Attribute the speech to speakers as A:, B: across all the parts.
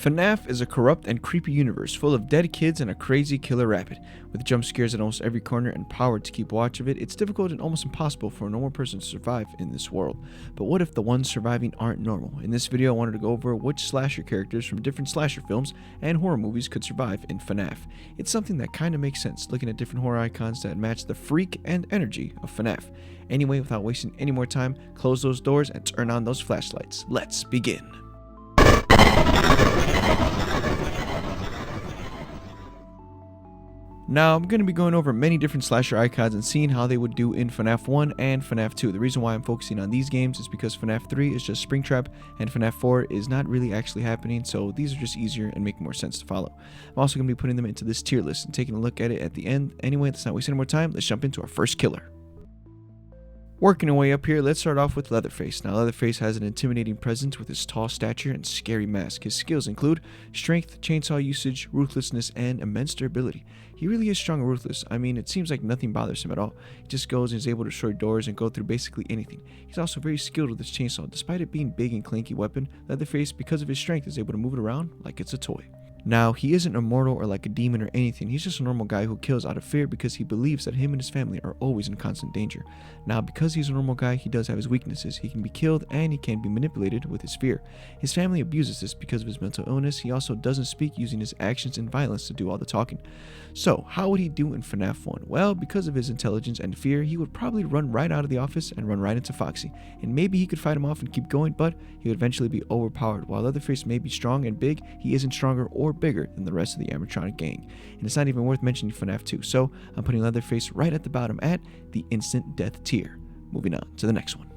A: Fnaf is a corrupt and creepy universe full of dead kids and a crazy killer rabbit. With jump scares at almost every corner and power to keep watch of it, it's difficult and almost impossible for a normal person to survive in this world. But what if the ones surviving aren't normal? In this video I wanted to go over which slasher characters from different slasher films and horror movies could survive in Fnaf. It's something that kinda makes sense looking at different horror icons that match the freak and energy of Fnaf. Anyway, without wasting any more time, close those doors and turn on those flashlights. Let's begin. Now, I'm going to be going over many different slasher icons and seeing how they would do in FNAF 1 and FNAF 2. The reason why I'm focusing on these games is because FNAF 3 is just Springtrap and FNAF 4 is not really actually happening, so these are just easier and make more sense to follow. I'm also going to be putting them into this tier list and taking a look at it at the end. Anyway, let's not waste any more time. Let's jump into our first killer. Working our way up here, let's start off with Leatherface. Now, Leatherface has an intimidating presence with his tall stature and scary mask. His skills include strength, chainsaw usage, ruthlessness, and immense durability. He really is strong and ruthless. I mean, it seems like nothing bothers him at all. He just goes and is able to destroy doors and go through basically anything. He's also very skilled with his chainsaw. Despite it being a big and clanky weapon, Leatherface, because of his strength, is able to move it around like it's a toy. Now, he isn't immortal or like a demon or anything. He's just a normal guy who kills out of fear because he believes that him and his family are always in constant danger. Now, because he's a normal guy, he does have his weaknesses. He can be killed and he can be manipulated with his fear. His family abuses this because of his mental illness. He also doesn't speak, using his actions and violence to do all the talking. So, how would he do in FNAF 1? Well, because of his intelligence and fear, he would probably run right out of the office and run right into Foxy. And maybe he could fight him off and keep going, but he would eventually be overpowered. While Leatherface may be strong and big, he isn't stronger or bigger than the rest of the animatronic gang. And it's not even worth mentioning FNAF 2, so I'm putting Leatherface right at the bottom at the instant death tier. Moving on to the next one.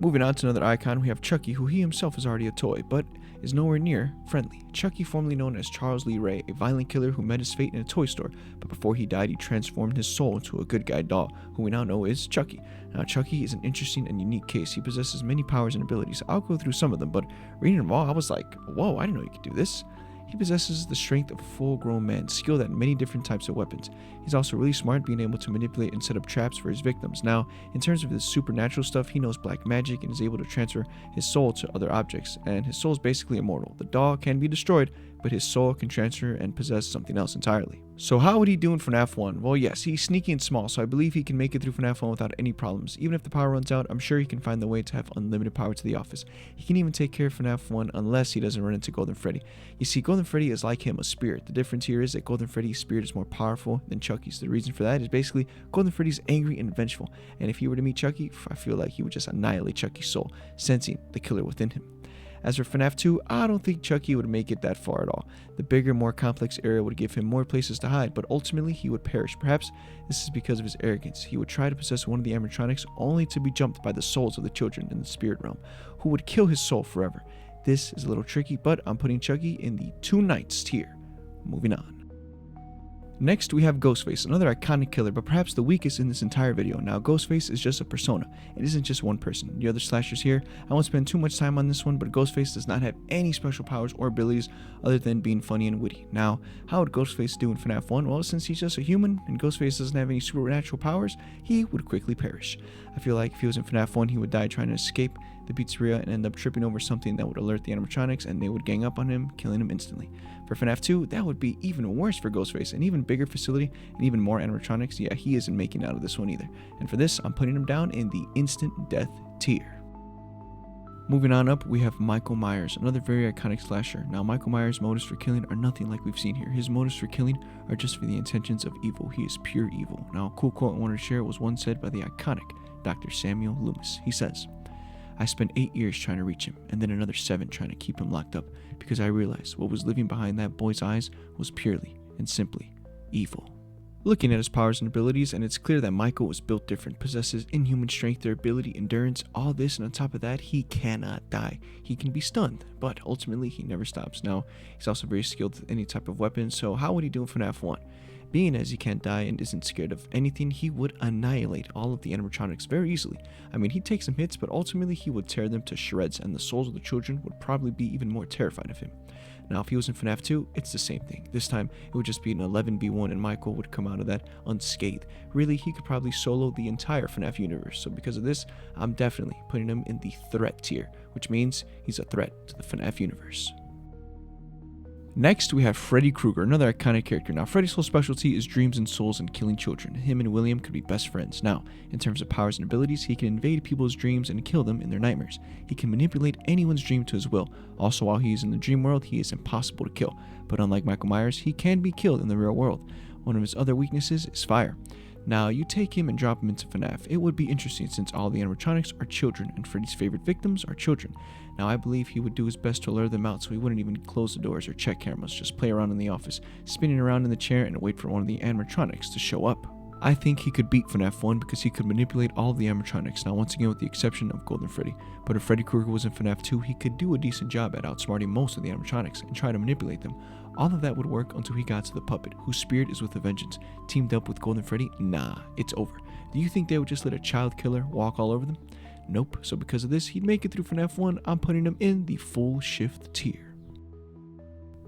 A: Moving on to another icon, we have Chucky, who he himself is already a toy, but is nowhere near friendly. Chucky, formerly known as Charles Lee Ray, a violent killer who met his fate in a toy store, but before he died, he transformed his soul into a good guy doll, who we now know is Chucky. Now, Chucky is an interesting and unique case. He possesses many powers and abilities. I'll go through some of them, but reading them all, I was like, whoa, I didn't know you could do this. He possesses the strength of a full-grown man, skilled at many different types of weapons. He's also really smart, being able to manipulate and set up traps for his victims. Now, in terms of his supernatural stuff, he knows black magic and is able to transfer his soul to other objects, and his soul is basically immortal. The doll can be destroyed, but his soul can transfer and possess something else entirely. So how would he do in FNAF 1? Well, yes, he's sneaky and small, so I believe he can make it through FNAF 1 without any problems. Even if the power runs out, I'm sure he can find the way to have unlimited power to the office. He can even take care of FNAF 1 unless he doesn't run into Golden Freddy. You see, Golden Freddy is like him, a spirit. The difference here is that Golden Freddy's spirit is more powerful than Chucky's. The reason for that is basically Golden Freddy's angry and vengeful, and if he were to meet Chucky, I feel like he would just annihilate Chucky's soul, sensing the killer within him. As for FNAF 2, I don't think Chucky would make it that far at all. The bigger, more complex area would give him more places to hide, but ultimately he would perish. Perhaps this is because of his arrogance. He would try to possess one of the animatronics only to be jumped by the souls of the children in the spirit realm, who would kill his soul forever. This is a little tricky, but I'm putting Chucky in the 2 Knights tier. Moving on. Next, we have Ghostface, another iconic killer, but perhaps the weakest in this entire video. Now, Ghostface is just a persona. It isn't just one person. The other slashers here, I won't spend too much time on this one, but Ghostface does not have any special powers or abilities other than being funny and witty. Now, how would Ghostface do in FNAF 1? Well, since he's just a human and Ghostface doesn't have any supernatural powers, he would quickly perish. I feel like if he was in FNAF 1, he would die trying to escape the pizzeria and end up tripping over something that would alert the animatronics, and they would gang up on him, killing him instantly. For FNAF 2, that would be even worse for Ghostface, an even bigger facility and even more animatronics. Yeah, he isn't making out of this one either. And for this, I'm putting him down in the instant death tier. Moving on up, we have Michael Myers, another very iconic slasher. Now, Michael Myers' motives for killing are nothing like we've seen here. His motives for killing are just for the intentions of evil. He is pure evil. Now, a cool quote I wanted to share was one said by the iconic Dr. Samuel Loomis. He says, "I spent 8 years trying to reach him, and then another 7 trying to keep him locked up, because I realized what was living behind that boy's eyes was purely and simply evil." Looking at his powers and abilities, and it's clear that Michael was built different, possesses inhuman strength, durability, endurance, all this, and on top of that, he cannot die. He can be stunned, but ultimately he never stops. Now, he's also very skilled with any type of weapon, so how would he do in FNAF 1? Being as he can't die and isn't scared of anything, he would annihilate all of the animatronics very easily. I mean, he'd take some hits, but ultimately he would tear them to shreds, and the souls of the children would probably be even more terrified of him. Now, if he was in FNAF 2, it's the same thing. This time, it would just be an 11v1 and Michael would come out of that unscathed. Really, he could probably solo the entire FNAF universe. So because of this, I'm definitely putting him in the threat tier, which means he's a threat to the FNAF universe. Next, we have Freddy Krueger, another iconic character. Now, Freddy's whole specialty is dreams and souls and killing children. Him and William could be best friends. Now, in terms of powers and abilities, he can invade people's dreams and kill them in their nightmares. He can manipulate anyone's dream to his will. Also, while he is in the dream world, he is impossible to kill. But unlike Michael Myers, he can be killed in the real world. One of his other weaknesses is fire. Now, you take him and drop him into FNAF. It would be interesting since all the animatronics are children and Freddy's favorite victims are children. Now, I believe he would do his best to lure them out so he wouldn't even close the doors or check cameras, just play around in the office, spinning around in the chair and wait for one of the animatronics to show up. I think he could beat FNAF 1 because he could manipulate all of the animatronics, now once again with the exception of Golden Freddy. But if Freddy Krueger was in FNAF 2, he could do a decent job at outsmarting most of the animatronics and try to manipulate them. All of that would work until he got to the puppet, whose spirit is with a vengeance. Teamed up with Golden Freddy? Nah, it's over. Do you think they would just let a child killer walk all over them? Nope, so because of this, he'd make it through FNAF 1, I'm putting him in the full shift tier.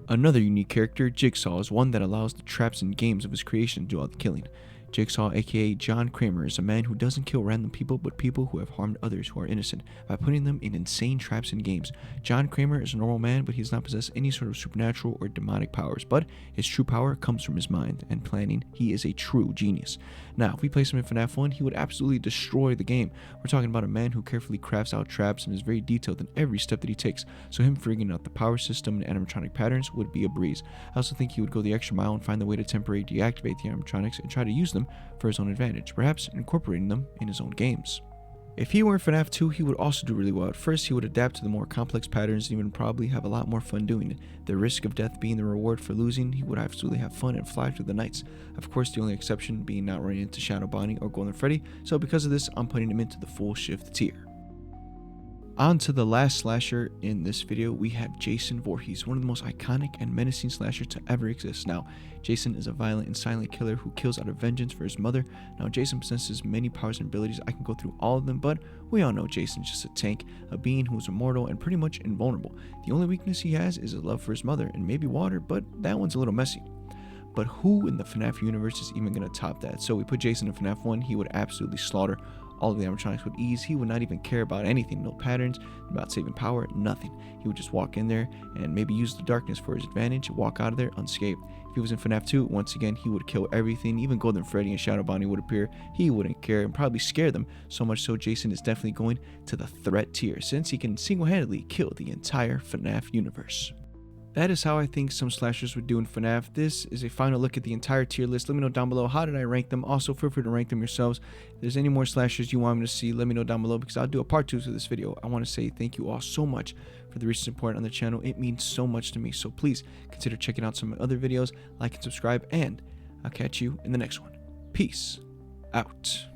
A: Another unique character, Jigsaw, is one that allows the traps and games of his creation to do all the killing. Jigsaw, aka John Kramer, is a man who doesn't kill random people but people who have harmed others who are innocent by putting them in insane traps and games. John Kramer is a normal man, but he does not possess any sort of supernatural or demonic powers, but his true power comes from his mind and planning. He is a true genius. Now, if we place him in FNAF 1, he would absolutely destroy the game. We're talking about a man who carefully crafts out traps and is very detailed in every step that he takes, so him figuring out the power system and animatronic patterns would be a breeze. I also think he would go the extra mile and find the way to temporarily deactivate the animatronics and try to use them for his own advantage, perhaps incorporating them in his own games. If he were in FNAF 2, he would also do really well. At first, he would adapt to the more complex patterns and even probably have a lot more fun doing it. The risk of death being the reward for losing, he would absolutely have fun and fly through the nights. Of course, the only exception being not running into Shadow Bonnie or Golden Freddy, so because of this, I'm putting him into the full shift tier. On to the last slasher in this video, we have Jason Voorhees, one of the most iconic and menacing slashers to ever exist. Now, Jason is a violent and silent killer who kills out of vengeance for his mother. Now, Jason possesses many powers and abilities. I can go through all of them, but we all know Jason's just a tank, a being who is immortal and pretty much invulnerable. The only weakness he has is a love for his mother and maybe water, but that one's a little messy. But who in the FNAF universe is even going to top that? So we put Jason in FNAF 1, he would absolutely slaughter all of the animatronics with ease. He would not even care about anything, no patterns, about saving power, nothing. He would just walk in there and maybe use the darkness for his advantage, walk out of there unscathed. If he was in FNAF 2, once again, he would kill everything. Even Golden Freddy and Shadow Bonnie would appear. He wouldn't care and probably scare them, so much so Jason is definitely going to the threat tier, since he can single-handedly kill the entire FNAF universe. That is how I think some slashers would do in FNAF. This is a final look at the entire tier list. Let me know down below, how did I rank them? Also, feel free to rank them yourselves. If there's any more slashers you want me to see, let me know down below, because I'll do a part 2 to this video. I want to say thank you all so much for the recent support on the channel. It means so much to me. So please consider checking out some other videos, like and subscribe, and I'll catch you in the next one. Peace out.